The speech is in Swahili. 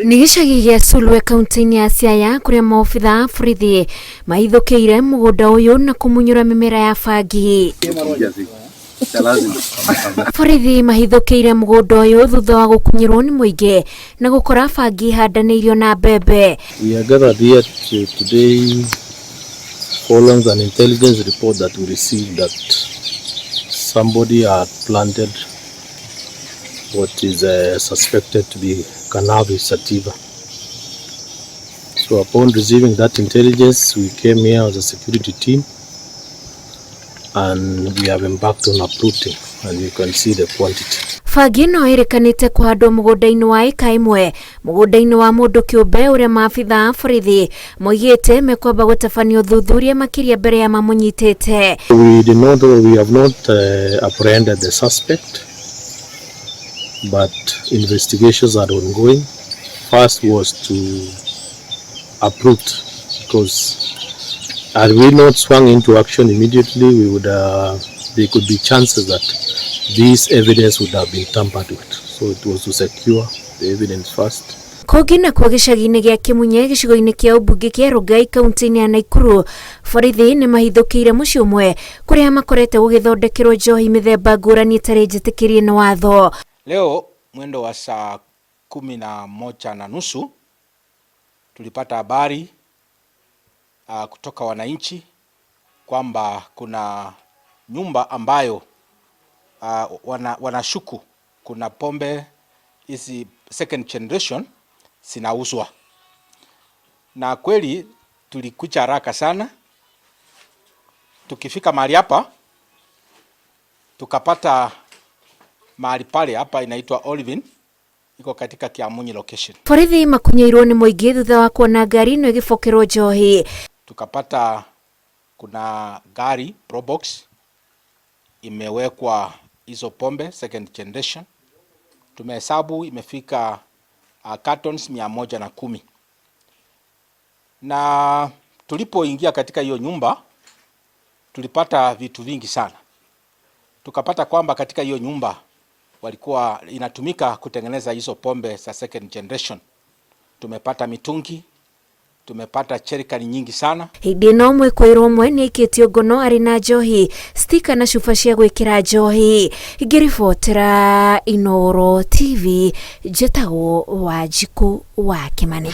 Nĩ gĩcagi gĩa Sulwe kaunti-inĩ ya Siaya kũrĩa maobitha borithi mahithũkĩire mũgũnda ũyũ na kũmunyũra mĩmera ya bangi. Borithi mahithũkĩire mũgũnda ũyũ thutha wa gũkunyĩrwo nĩ mũingĩ na gũkora bangi ihandanĩirio na mbembe. We are gathered here today following an intelligence report that we received that somebody had planted what is suspected to be cannabis sativa. So upon receiving that intelligence, we came here as a security team and we have embarked on uprooting, and you can see the quantity. Bangi no ĩrĩkanĩte kũhandwo mũgũnda-inĩ wa ĩka ĩmwe, mũgũnda-inĩ wa mũndũ kĩũmbe ũrĩa maabitha borithi moigĩte mekwamba gũtabanio ũthuthuria makĩria mbere ya mamũnyitĩte. We have not apprehended the suspect, but investigations are ongoing. First was to uproot, because had we not swung into action immediately, we would there could be chances that this evidence would have been tampered with. So it was to secure the evidence first. Kongi na kwa gĩcagi-inĩ gĩa kũmunya gĩcigo-inĩ kĩa ũmbunge kĩa Rongai kaunti-inĩ ya Naikuru, borithi nĩ mahithũkĩire mũciĩ ũmwe kũrĩa makorete gũgĩthondekerwo njohi mĩthemba ngũrani ĩtarĩ njĩtĩkĩrie nĩ watho. Leo mwendo wa saa 11:30 tulipata habari kutoka wananchi kwamba kuna nyumba ambayo wanashuku kuna pombe hizi second generation zinauzwa, na kweli tulikuja haraka sana. Tukifika mahali hapa tukapata mahali pale hapa inaitwa Olivin, iko katika Kiamunyi location. Borithi makunyeirwo nĩ mũingĩ thutha wa kuona gari ĩno ĩgĩbokerwo njohi. Tukapata kuna gari probox imewekwa hizo pombe second generation. Tumehesabu imefika cartons 110. Na tulipoingia katika hiyo nyumba tulipata vitu vingi sana. Tukapata kwamba katika hiyo nyumba walikuwa inatumika kutengeneza hizo pombe za second generation. Tumepata mitungi, tumepata cherikani nyingi sana. Hĩndĩ no mwĩkũĩrwo ũmwe nĩ aikĩtio ngono arĩ na njohi, stika na cuba cia gwĩkĩra njohi. Ngĩribotera Inooro TV, njĩtagwo Wanjikũ wa Kimani.